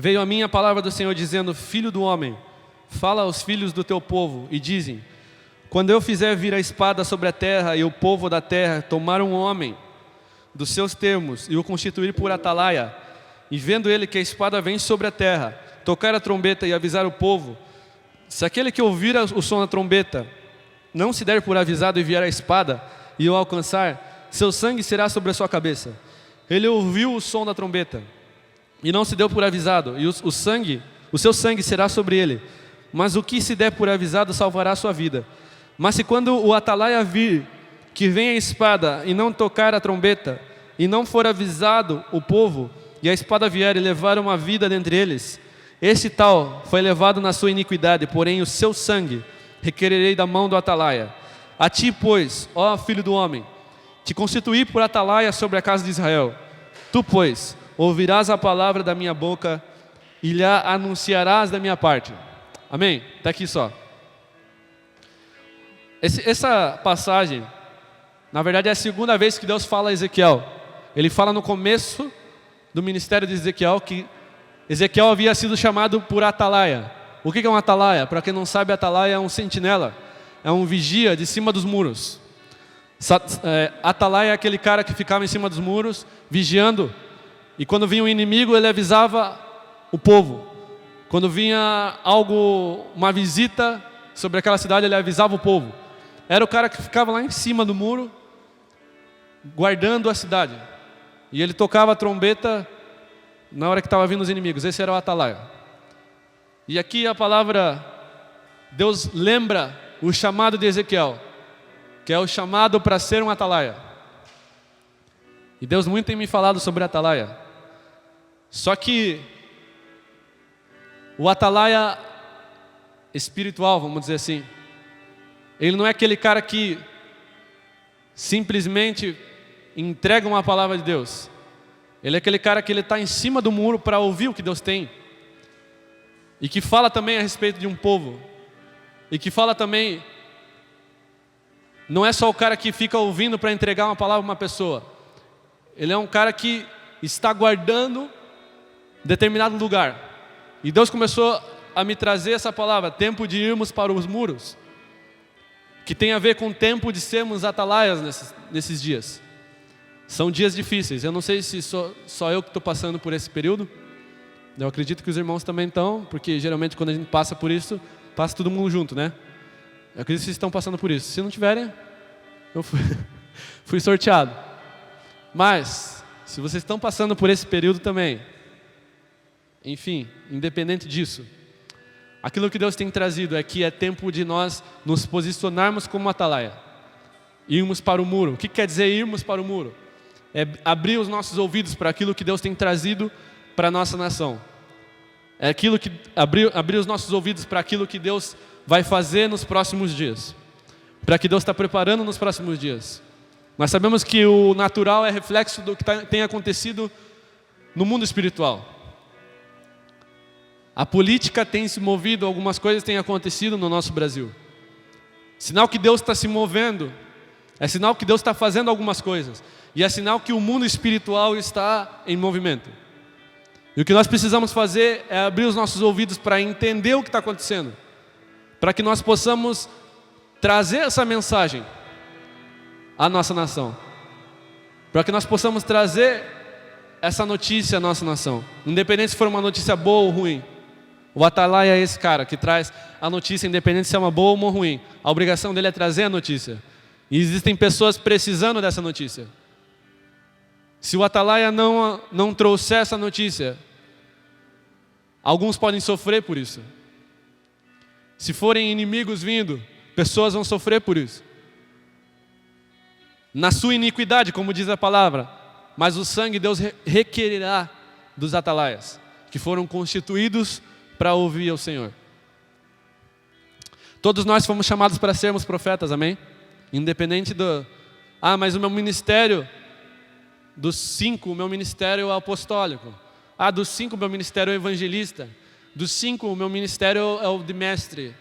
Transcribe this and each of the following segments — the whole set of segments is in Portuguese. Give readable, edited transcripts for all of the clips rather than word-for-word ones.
Veio a mim a palavra do Senhor dizendo: Filho do homem, fala aos filhos do teu povo e dizem: quando eu fizer vir a espada sobre a terra e o povo da terra tomar um homem dos seus termos e o constituir por atalaia, e vendo ele que a espada vem sobre a terra, tocar a trombeta e avisar o povo, se aquele que ouvir o som da trombeta não se der por avisado e vier a espada e o alcançar, seu sangue será sobre a sua cabeça. Ele ouviu o som da trombeta e não se deu por avisado, e o seu sangue será sobre ele. Mas o que se der por avisado salvará a sua vida. Mas se quando o atalaia vir que vem a espada e não tocar a trombeta, e não for avisado o povo, e a espada vier e levar uma vida dentre eles, esse tal foi levado na sua iniquidade, porém o seu sangue requererei da mão do atalaia. A ti, pois, ó filho do homem, te constituí por atalaia sobre a casa de Israel. Tu, pois, ouvirás a palavra da minha boca e lhe anunciarás da minha parte. Amém? Está aqui só. Essa passagem, na verdade, é a segunda vez que Deus fala a Ezequiel. Ele fala no começo do ministério de Ezequiel que Ezequiel havia sido chamado por atalaia. O que é um atalaia? Para quem não sabe, atalaia é um sentinela, é um vigia de cima dos muros. Atalaia é aquele cara que ficava em cima dos muros, vigiando, e quando vinha um inimigo, ele avisava o povo. Quando vinha uma visita sobre aquela cidade, ele avisava o povo. Era o cara que ficava lá em cima do muro, guardando a cidade. E ele tocava a trombeta na hora que estava vindo os inimigos. Esse era o atalaia. E aqui a palavra, Deus lembra o chamado de Ezequiel, que é o chamado para ser um atalaia. E Deus muito tem me falado sobre atalaia. Só que o atalaia espiritual, vamos dizer assim, ele não é aquele cara que simplesmente entrega uma palavra de Deus. Ele é aquele cara que ele está em cima do muro para ouvir o que Deus tem. E que fala também a respeito de um povo. E que fala também, não é só o cara que fica ouvindo para entregar uma palavra a uma pessoa. Ele é um cara que está guardando determinado lugar. E Deus começou a me trazer essa palavra, tempo de irmos para os muros, que tem a ver com o tempo de sermos atalaias nesses dias. São dias difíceis. Eu não sei se só eu que estou passando por esse período. Eu acredito que os irmãos também estão, porque geralmente quando a gente passa por isso, passa todo mundo junto, né? Eu acredito que vocês estão passando por isso. Se não tiverem, eu fui sorteado. Mas, se vocês estão passando por esse período também, enfim, independente disso, aquilo que Deus tem trazido é que é tempo de nós nos posicionarmos como atalaia. Irmos para o muro. O que quer dizer irmos para o muro? É abrir os nossos ouvidos para aquilo que Deus tem trazido para a nossa nação. É aquilo que abrir os nossos ouvidos para aquilo que Deus vai fazer nos próximos dias. Para que Deus está preparando nos próximos dias. Nós sabemos que o natural é reflexo do que tem acontecido no mundo espiritual. A política tem se movido, algumas coisas têm acontecido no nosso Brasil. Sinal que Deus está se movendo, é sinal que Deus está fazendo algumas coisas. E é sinal que o mundo espiritual está em movimento. E o que nós precisamos fazer é abrir os nossos ouvidos para entender o que está acontecendo. Para que nós possamos trazer essa mensagem à nossa nação. Para que nós possamos trazer essa notícia à nossa nação. Independente se for uma notícia boa ou ruim. O atalaia é esse cara que traz a notícia, independente se é uma boa ou uma ruim. A obrigação dele é trazer a notícia. E existem pessoas precisando dessa notícia. Se o atalaia não trouxer essa notícia, alguns podem sofrer por isso. Se forem inimigos vindo, pessoas vão sofrer por isso. Na sua iniquidade, como diz a palavra, mas o sangue Deus requererá dos atalaias, que foram constituídos para ouvir ao Senhor. Todos nós fomos chamados para sermos profetas, amém? Independente mas o meu ministério, dos 5, o meu ministério é apostólico. Dos 5, o meu ministério é evangelista. Dos 5, o meu ministério é o de mestre,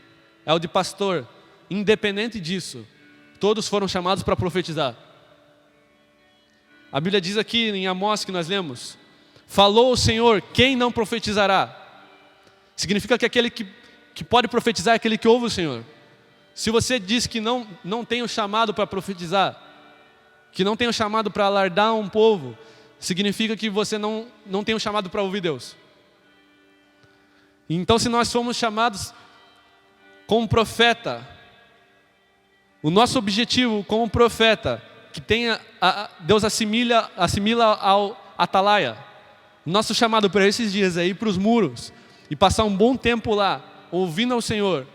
é o de pastor. Independente disso, todos foram chamados para profetizar. A Bíblia diz aqui em Amós que nós lemos: Falou o Senhor, quem não profetizará? Significa que aquele que pode profetizar é aquele que ouve o Senhor. Se você diz que não tem o chamado para profetizar, que não tem o chamado para alardar um povo, significa que você não tem o chamado para ouvir Deus. Então, se nós somos chamados como profeta, o nosso objetivo como profeta, que tenha, Deus assimila ao atalaia. Nosso chamado para esses dias é ir para os muros e passar um bom tempo lá, ouvindo ao Senhor,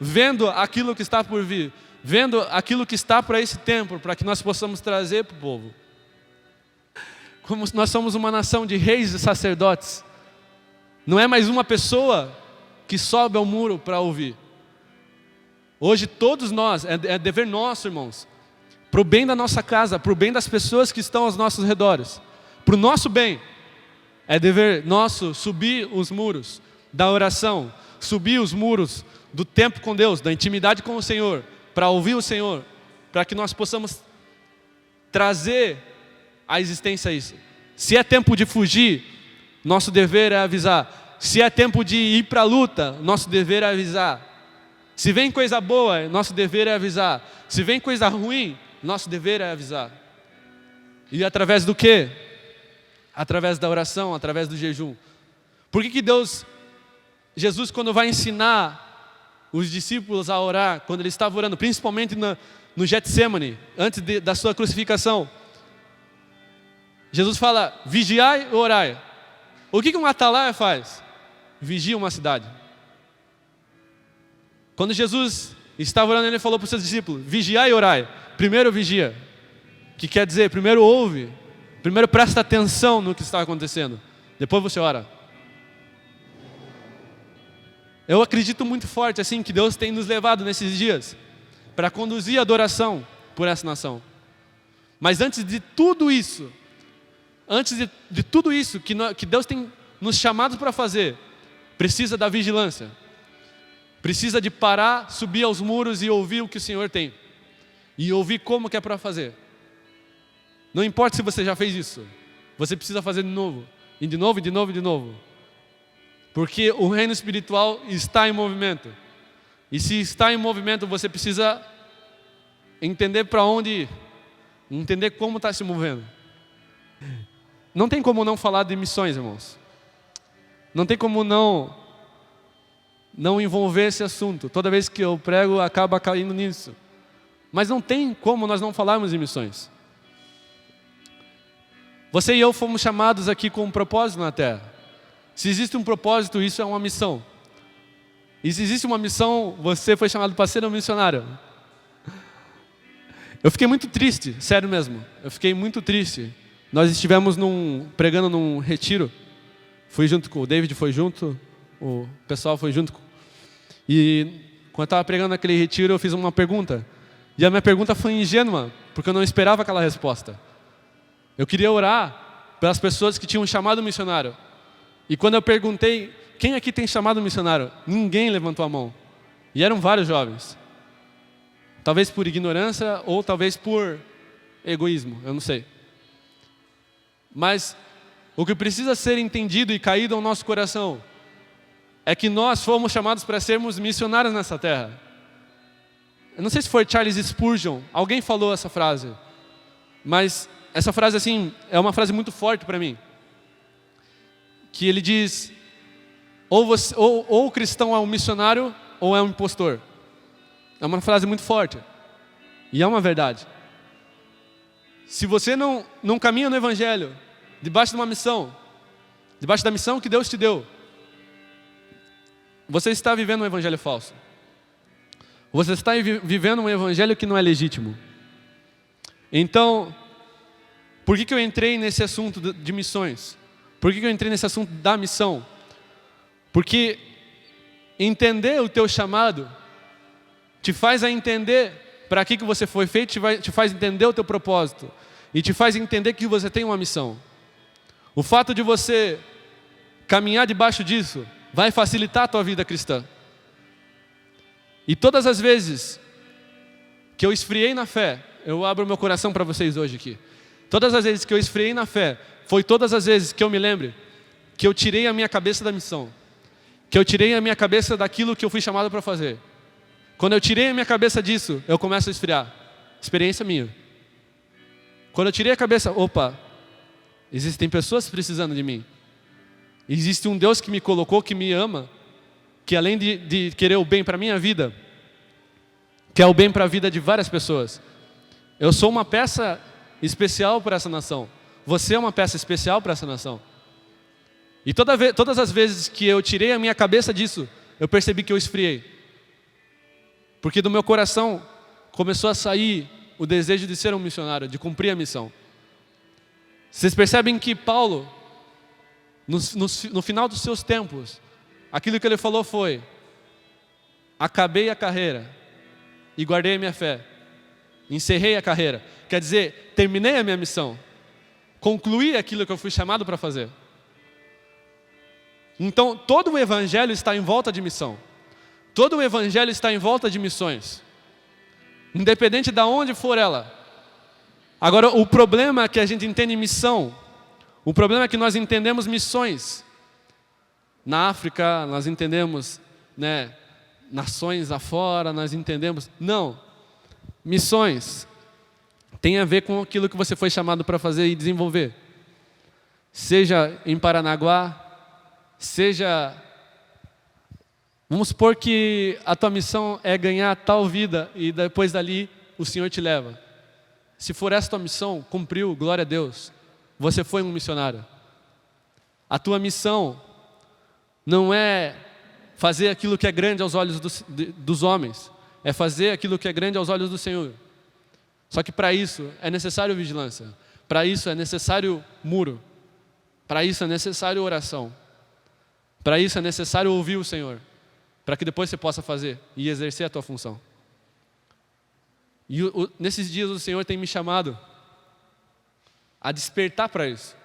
vendo aquilo que está por vir, vendo aquilo que está para esse tempo, para que nós possamos trazer para o povo. Como nós somos uma nação de reis e sacerdotes, não é mais uma pessoa que sobe ao muro para ouvir. Hoje todos nós, é dever nosso, irmãos, para o bem da nossa casa, para o bem das pessoas que estão aos nossos redores, para o nosso bem, é dever nosso subir os muros da oração, subir os muros do tempo com Deus, da intimidade com o Senhor, para ouvir o Senhor, para que nós possamos trazer à existência isso. Se é tempo de fugir, nosso dever é avisar. Se é tempo de ir para a luta, nosso dever é avisar. Se vem coisa boa, nosso dever é avisar. Se vem coisa ruim, nosso dever é avisar. E através do quê? Através da oração, através do jejum. Por que Jesus, quando vai ensinar os discípulos a orar, quando ele estava orando, principalmente no Getsemane, antes da sua crucificação, Jesus fala, vigiai e orai. O que um atalaia faz? Vigia uma cidade. Quando Jesus estava orando, ele falou para os seus discípulos, vigiai e orai. Primeiro vigia, que quer dizer, primeiro ouve, primeiro presta atenção no que está acontecendo, depois você ora. Eu acredito muito forte assim que Deus tem nos levado nesses dias para conduzir a adoração por essa nação. Mas antes de tudo isso, que Deus tem nos chamado para fazer, precisa da vigilância. Precisa de parar, subir aos muros e ouvir o que o Senhor tem. E ouvir como que é para fazer. Não importa se você já fez isso, você precisa fazer de novo. E de novo, e de novo, e de novo. Porque o reino espiritual está em movimento. E se está em movimento, você precisa entender para onde ir. Entender como está se movendo. Não tem como não falar de missões, irmãos. Não tem como não envolver esse assunto. Toda vez que eu prego, acaba caindo nisso. Mas não tem como nós não falarmos de missões. Você e eu fomos chamados aqui com um propósito na terra. Se existe um propósito, isso é uma missão. E se existe uma missão, você foi chamado para ser um missionário. Eu fiquei muito triste, sério mesmo. Eu fiquei muito triste. Nós estivemos pregando num retiro. Fui junto com o David, foi junto. O pessoal foi junto. E quando eu estava pregando naquele retiro, eu fiz uma pergunta. E a minha pergunta foi ingênua, porque eu não esperava aquela resposta. Eu queria orar pelas pessoas que tinham chamado missionário. E quando eu perguntei, quem aqui tem chamado missionário? Ninguém levantou a mão. E eram vários jovens. Talvez por ignorância ou talvez por egoísmo, eu não sei. Mas o que precisa ser entendido e caído ao nosso coração é que nós fomos chamados para sermos missionários nessa terra. Eu não sei se foi Charles Spurgeon, alguém falou essa frase, mas essa frase assim é uma frase muito forte para mim. Que ele diz, ou o cristão é um missionário ou é um impostor. É uma frase muito forte. E é uma verdade. Se você não caminha no Evangelho, debaixo de uma missão, debaixo da missão que Deus te deu, você está vivendo um evangelho falso. Você está vivendo um evangelho que não é legítimo. Então, por que eu entrei nesse assunto de missões? Por que eu entrei nesse assunto da missão? Porque entender o teu chamado te faz a entender para que você foi feito, te faz entender o teu propósito e te faz entender que você tem uma missão. O fato de você caminhar debaixo disso vai facilitar a tua vida cristã. E todas as vezes que eu esfriei na fé, eu abro meu coração para vocês hoje aqui. todas as vezes que eu esfriei na fé, foi todas as vezes que eu me lembre que eu tirei a minha cabeça da missão, que eu tirei a minha cabeça daquilo que eu fui chamado para fazer. Quando eu tirei a minha cabeça disso, eu começo a esfriar. Experiência minha. Quando eu tirei a cabeça, opa, existem pessoas precisando de mim. Existe um Deus que me colocou, que me ama, que além de querer o bem para a minha vida, quer o bem para a vida de várias pessoas. Eu sou uma peça especial para essa nação. Você é uma peça especial para essa nação. E todas as vezes que eu tirei a minha cabeça disso, eu percebi que eu esfriei. Porque do meu coração começou a sair o desejo de ser um missionário, de cumprir a missão. Vocês percebem que Paulo, no final dos seus tempos, aquilo que ele falou foi: acabei a carreira e guardei a minha fé. Encerrei a carreira. Quer dizer, terminei a minha missão. Concluí aquilo que eu fui chamado para fazer. Então, todo o evangelho está em volta de missão. Todo o evangelho está em volta de missões. Independente de onde for ela. Agora, o problema é que a gente entende missão. O problema é que nós entendemos missões. Na África, nós entendemos, nações afora, nós entendemos. Não. Missões tem a ver com aquilo que você foi chamado para fazer e desenvolver. Seja em Paranaguá, seja... Vamos supor que a tua missão é ganhar tal vida e depois dali o Senhor te leva. Se for essa tua missão, cumpriu, glória a Deus. Você foi um missionário. A tua missão não é fazer aquilo que é grande aos olhos dos homens. É fazer aquilo que é grande aos olhos do Senhor. Só que para isso é necessário vigilância. Para isso é necessário muro. Para isso é necessário oração. Para isso é necessário ouvir o Senhor. Para que depois você possa fazer e exercer a tua função. E nesses dias o Senhor tem me chamado a despertar para isso.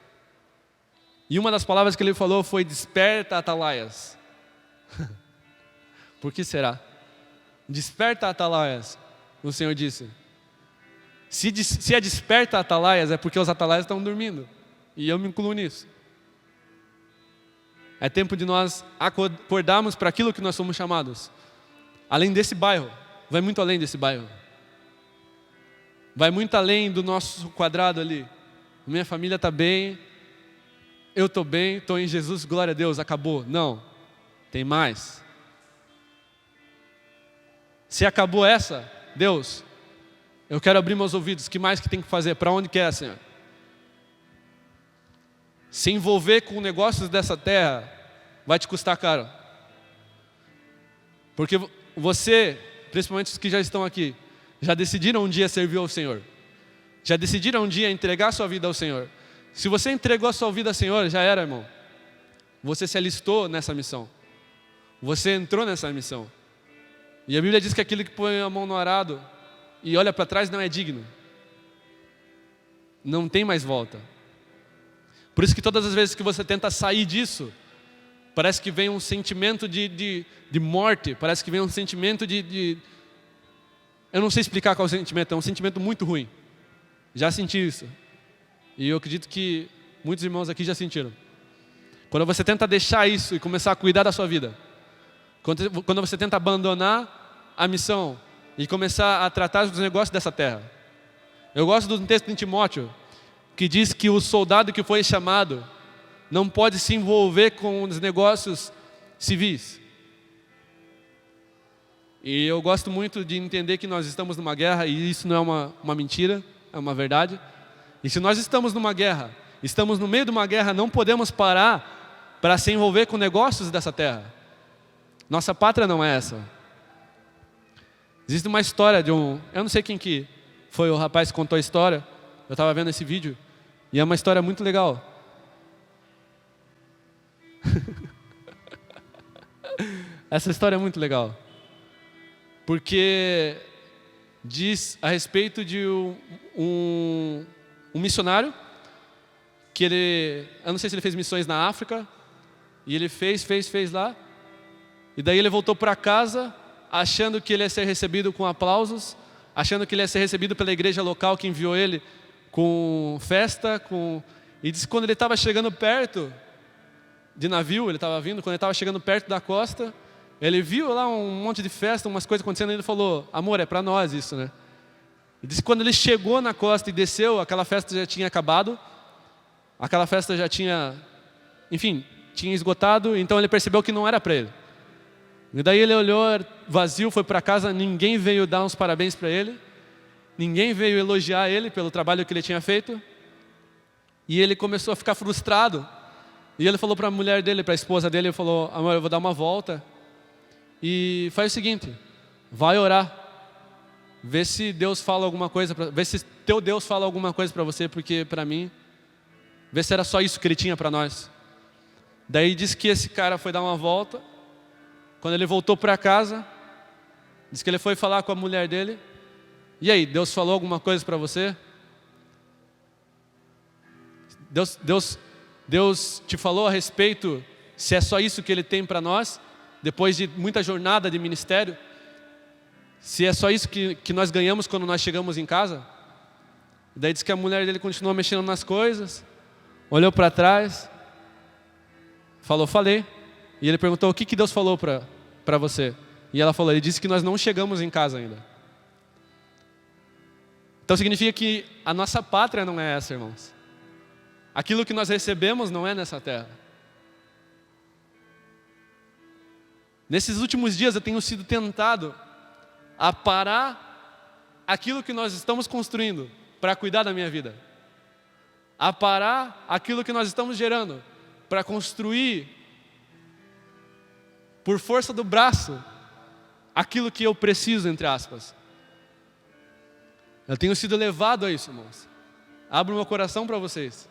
E uma das palavras que Ele falou foi: desperta, atalaias. Por que será? Desperta, atalaias. O Senhor disse. Se é desperta, atalaias, é porque os atalaias estão dormindo. E eu me incluo nisso. É tempo de nós acordarmos para aquilo que nós somos chamados. Além desse bairro, vai muito além desse bairro. Vai muito além do nosso quadrado ali. Minha família está bem, eu estou bem, estou em Jesus, glória a Deus, acabou. Não, tem mais. Se acabou essa, Deus, eu quero abrir meus ouvidos, o que mais que tem que fazer? Para onde quer, Senhor? Se envolver com negócios dessa terra vai te custar caro. Porque você, principalmente os que já estão aqui, já decidiram um dia servir ao Senhor. Já decidiram um dia entregar a sua vida ao Senhor. Se você entregou a sua vida ao Senhor, já era, irmão. Você se alistou nessa missão. Você entrou nessa missão. E a Bíblia diz que aquele que põe a mão no arado e olha para trás não é digno. Não tem mais volta. Por isso que todas as vezes que você tenta sair disso, parece que vem um sentimento de morte, parece que vem um sentimento de... Eu não sei explicar qual é o sentimento, é um sentimento muito ruim. Já senti isso. E eu acredito que muitos irmãos aqui já sentiram. Quando você tenta deixar isso e começar a cuidar da sua vida, quando você tenta abandonar a missão e começar a tratar dos negócios dessa terra. Eu gosto do texto em Timóteo, que diz que o soldado que foi chamado não pode se envolver com os negócios civis. E eu gosto muito de entender que nós estamos numa guerra, e isso não é uma mentira, é uma verdade. E se nós estamos numa guerra, estamos no meio de uma guerra, não podemos parar para se envolver com negócios dessa terra. Nossa pátria não é essa. Existe uma história de eu não sei quem que foi o rapaz que contou a história, eu estava vendo esse vídeo, e é uma história muito legal. Essa história é muito legal. Porque diz a respeito de um missionário, que eu não sei se ele fez missões na África, e ele fez lá, e daí ele voltou para casa, achando que ele ia ser recebido com aplausos, achando que ele ia ser recebido pela igreja local que enviou ele com festa, e disse que quando ele estava chegando perto de navio, ele estava vindo, quando ele estava chegando perto da costa, ele viu lá um monte de festa, umas coisas acontecendo, e ele falou, amor, é para nós isso, né? Ele disse que quando ele chegou na costa e desceu, aquela festa já tinha acabado, aquela festa já tinha, enfim, tinha esgotado, então ele percebeu que não era para ele. E daí ele olhou vazio, foi para casa, ninguém veio dar uns parabéns para ele, ninguém veio elogiar ele pelo trabalho que ele tinha feito, e ele começou a ficar frustrado. E ele falou para a mulher dele, para a esposa dele, ele falou, amor, eu vou dar uma volta, e faz o seguinte, vai orar, vê se Deus fala alguma coisa, vê se teu Deus fala alguma coisa para você, porque para mim, vê se era só isso que ele tinha para nós. Daí disse que esse cara foi dar uma volta, quando ele voltou para casa, disse que ele foi falar com a mulher dele, e aí, Deus falou alguma coisa para você? Deus te falou a respeito, se é só isso que Ele tem para nós, depois de muita jornada de ministério? Se é só isso que nós ganhamos quando nós chegamos em casa? Daí diz que a mulher dele continuou mexendo nas coisas, olhou para trás, falou, falei. E ele perguntou, o que Deus falou para você? E ela falou, ele disse que nós não chegamos em casa ainda. Então significa que a nossa pátria não é essa, irmãos. Aquilo que nós recebemos não é nessa terra. Nesses últimos dias eu tenho sido tentado a parar aquilo que nós estamos construindo para cuidar da minha vida. A parar aquilo que nós estamos gerando para construir, por força do braço, aquilo que eu preciso, entre aspas. Eu tenho sido levado a isso, irmãos. Abro meu coração para vocês.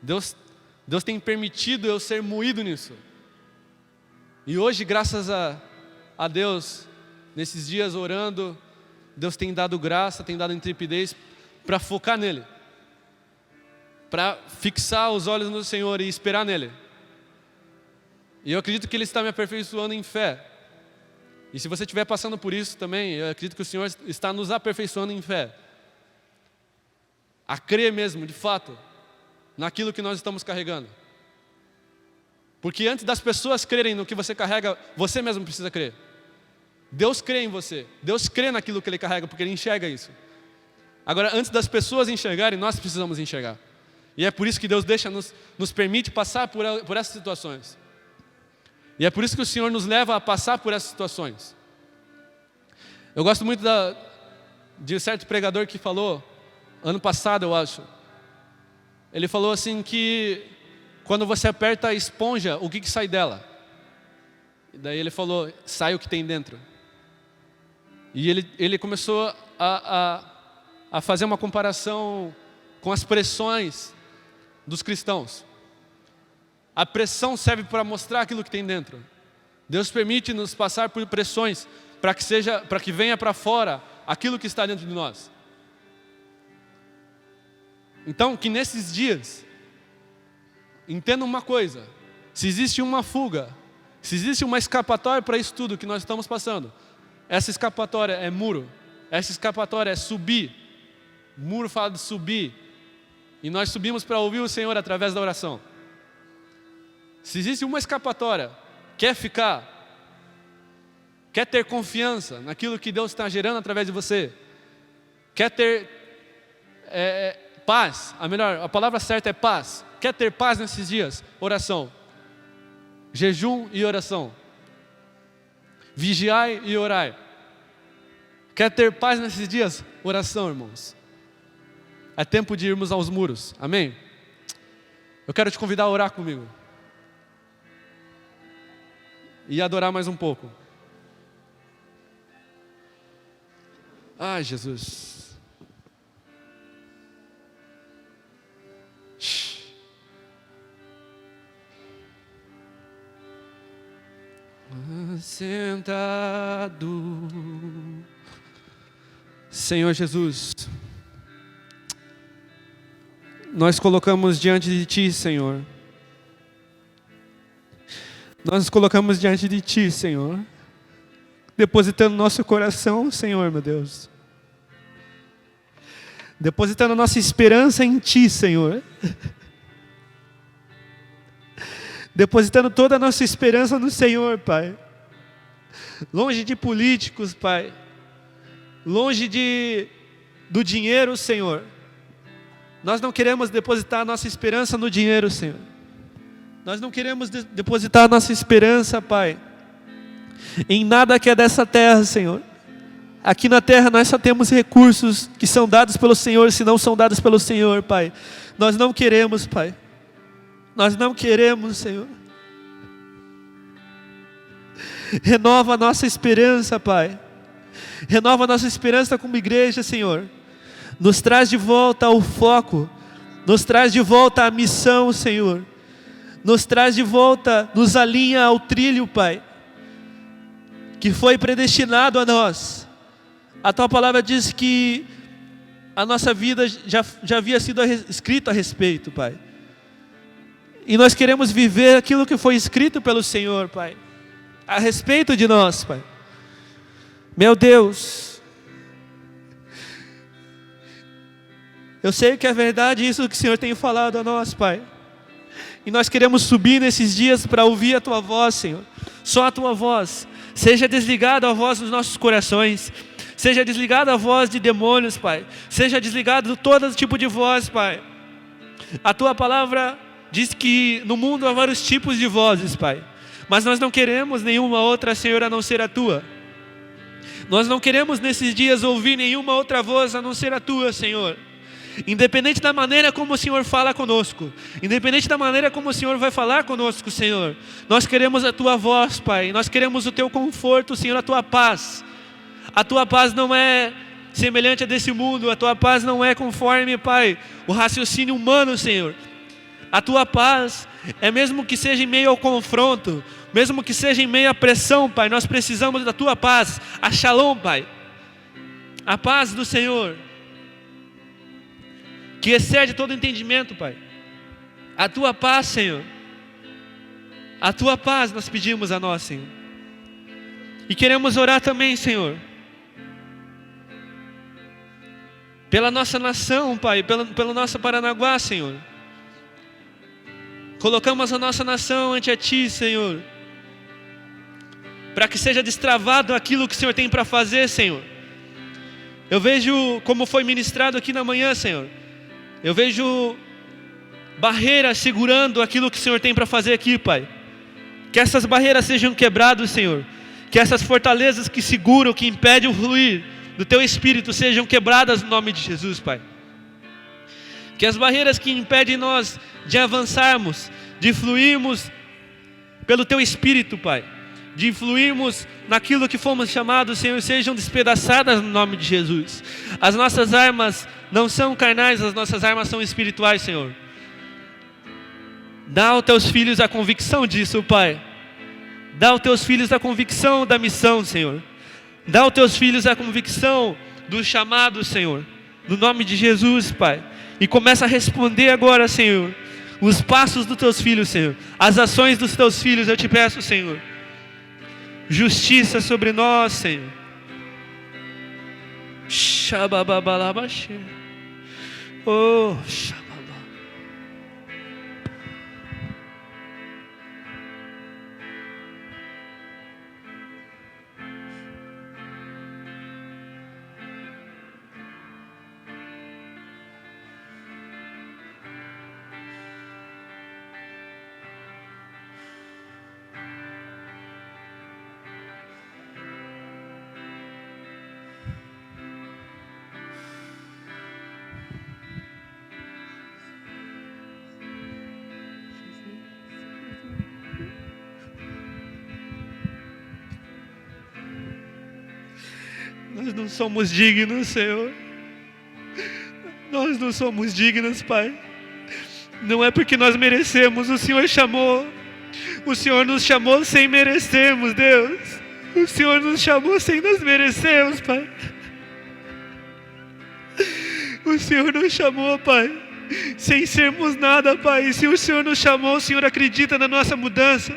Deus tem permitido eu ser moído nisso. E hoje, graças a Deus, nesses dias orando, Deus tem dado graça, tem dado intrepidez para focar nele, para fixar os olhos no Senhor e esperar nele. E eu acredito que Ele está me aperfeiçoando em fé. E se você estiver passando por isso também, eu acredito que o Senhor está nos aperfeiçoando em fé. A crer mesmo, de fato, naquilo que nós estamos carregando. Porque antes das pessoas crerem no que você carrega, você mesmo precisa crer. Deus crê em você. Deus crê naquilo que Ele carrega, porque Ele enxerga isso. Agora, antes das pessoas enxergarem, nós precisamos enxergar. E é por isso que Deus nos permite passar por essas situações. E é por isso que o Senhor nos leva a passar por essas situações. Eu gosto muito de um certo pregador que falou, ano passado eu acho. Ele falou assim que quando você aperta a esponja, o que sai dela? E daí ele falou, sai o que tem dentro. E ele começou a fazer uma comparação com as pressões dos cristãos. A pressão serve para mostrar aquilo que tem dentro. Deus permite nos passar por pressões para que venha para fora aquilo que está dentro de nós. Então, que nesses dias, entenda uma coisa, se existe uma fuga, se existe uma escapatória para isso tudo que nós estamos passando, essa escapatória é muro, essa escapatória é subir. O muro fala de subir, e nós subimos para ouvir o Senhor através da oração. Se existe uma escapatória, quer ficar, quer ter confiança naquilo que Deus está gerando através de você, quer ter paz, a palavra certa é paz, quer ter paz nesses dias, oração, jejum e oração, vigiai e orai. Quer ter paz nesses dias? Oração, irmãos. É tempo de irmos aos muros, amém? Eu quero te convidar a orar comigo e adorar mais um pouco. Ai, Jesus. Sentado, Senhor Jesus, nós colocamos diante de Ti, Senhor. Nós nos colocamos diante de Ti, Senhor, depositando nosso coração, Senhor, meu Deus. depositando nossa esperança em Ti, Senhor. Depositando toda a nossa esperança no Senhor, Pai. Longe de políticos, Pai. Longe do dinheiro, Senhor. Nós não queremos depositar a nossa esperança no dinheiro, Senhor. Nós não queremos depositar a nossa esperança, Pai, em nada que é dessa terra, Senhor. Aqui na terra nós só temos recursos que são dados pelo Senhor, se não são dados pelo Senhor, Pai. Nós não queremos, Pai. Nós não queremos, Senhor. Renova a nossa esperança, Pai. Renova a nossa esperança como igreja, Senhor. Nos traz de volta ao foco. Nos traz de volta à missão, Senhor. Nos traz de volta, nos alinha ao trilho, Pai, que foi predestinado a nós. A Tua palavra diz que a nossa vida já havia sido escrito a respeito, Pai. E nós queremos viver aquilo que foi escrito pelo Senhor, Pai, a respeito de nós, Pai. Meu Deus, eu sei que é verdade isso que o Senhor tem falado a nós, Pai. E nós queremos subir nesses dias para ouvir a Tua voz, Senhor. Só a Tua voz. Seja desligada a voz dos nossos corações. Seja desligada a voz de demônios, Pai. Seja desligado todo tipo de voz, Pai. A Tua palavra diz que no mundo há vários tipos de vozes, Pai. Mas nós não queremos nenhuma outra, Senhor, a não ser a Tua. Nós não queremos nesses dias ouvir nenhuma outra voz a não ser a Tua, Senhor. Independente da maneira como o Senhor fala conosco, independente da maneira como o Senhor vai falar conosco, Senhor, nós queremos a Tua voz, Pai. Nós queremos o Teu conforto, Senhor, a Tua paz. A Tua paz não é semelhante a desse mundo. A Tua paz não é conforme, Pai, o raciocínio humano, Senhor. A Tua paz é, mesmo que seja em meio ao confronto, mesmo que seja em meio à pressão, Pai, nós precisamos da Tua paz, a Shalom, Pai, a paz do Senhor, que excede todo entendimento, Pai. A Tua paz, Senhor, a Tua paz nós pedimos a nós, Senhor. E queremos orar também, Senhor, pela nossa nação, Pai, pelo nosso Paranaguá, Senhor. Colocamos a nossa nação ante a Ti, Senhor, para que seja destravado aquilo que o Senhor tem para fazer, Senhor. Eu vejo como foi ministrado aqui na manhã, Senhor. Eu vejo barreiras segurando aquilo que o Senhor tem para fazer aqui, Pai. Que essas barreiras sejam quebradas, Senhor. Que essas fortalezas que seguram, que impedem o fluir do Teu Espírito sejam quebradas no nome de Jesus, Pai. Que as barreiras que impedem nós de avançarmos, de fluirmos pelo Teu Espírito, Pai, de fluirmos naquilo que fomos chamados, Senhor, sejam despedaçadas no nome de Jesus. As nossas armas não são carnais, as nossas armas são espirituais, Senhor. Dá aos Teus filhos a convicção disso, Pai. Dá aos Teus filhos a convicção da missão, Senhor. Dá aos Teus filhos a convicção do chamado, Senhor, no nome de Jesus, Pai. E começa a responder agora, Senhor, os passos dos Teus filhos, Senhor, as ações dos Teus filhos, eu te peço, Senhor. Justiça sobre nós, Senhor. Shabababalabaxê. Oh, shababá. Nós não somos dignos, Senhor. Nós não somos dignos, Pai. Não é porque nós merecemos. O Senhor chamou. O Senhor nos chamou sem merecermos, Deus. O Senhor nos chamou sem nós merecermos, Pai. O Senhor nos chamou, Pai, sem sermos nada, Pai. E se o Senhor nos chamou, o Senhor acredita na nossa mudança.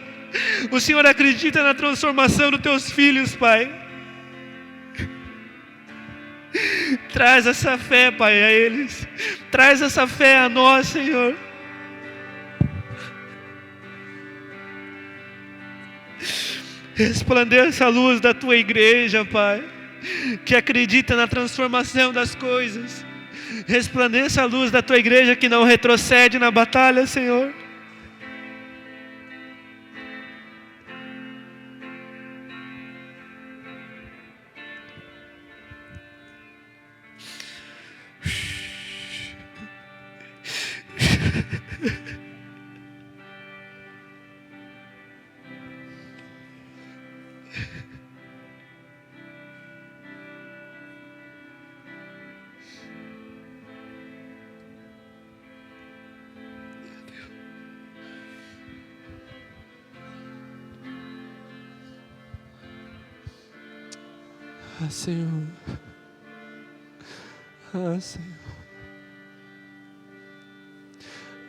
O Senhor acredita na transformação dos Teus filhos, Pai. Traz essa fé, Pai, a eles. Traz essa fé a nós, Senhor. Resplandeça a luz da Tua igreja, Pai, que acredita na transformação das coisas. Resplandeça a luz da Tua igreja que não retrocede na batalha, Senhor. Ah, Senhor. Ah, Senhor.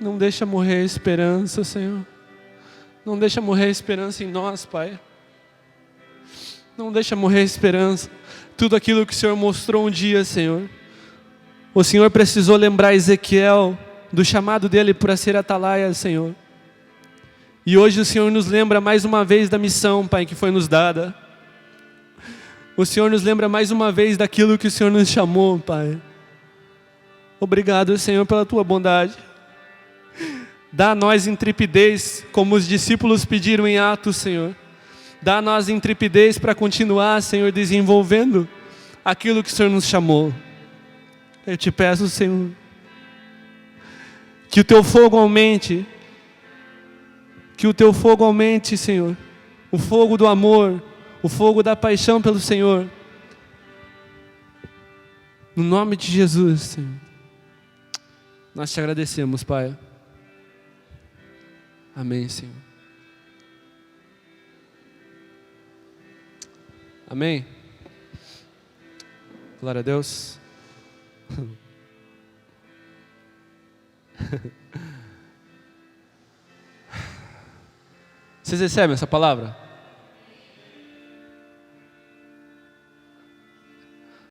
Não deixa morrer a esperança, Senhor. Não deixa morrer a esperança em nós, Pai. Não deixa morrer a esperança. Tudo aquilo que o Senhor mostrou um dia, Senhor. O Senhor precisou lembrar Ezequiel do chamado dele para ser atalaia, Senhor. E hoje o Senhor nos lembra mais uma vez da missão, Pai, que foi nos dada. O Senhor nos lembra mais uma vez daquilo que o Senhor nos chamou, Pai. Obrigado, Senhor, pela Tua bondade. Dá a nós intrepidez, como os discípulos pediram em Atos, Senhor. Dá a nós intrepidez para continuar, Senhor, desenvolvendo aquilo que o Senhor nos chamou. Eu te peço, Senhor, que o Teu fogo aumente. Que o Teu fogo aumente, Senhor. O fogo do amor, o fogo da paixão pelo Senhor. No nome de Jesus, Senhor. Nós te agradecemos, Pai. Amém, Senhor. Amém. Glória a Deus. Vocês recebem essa palavra?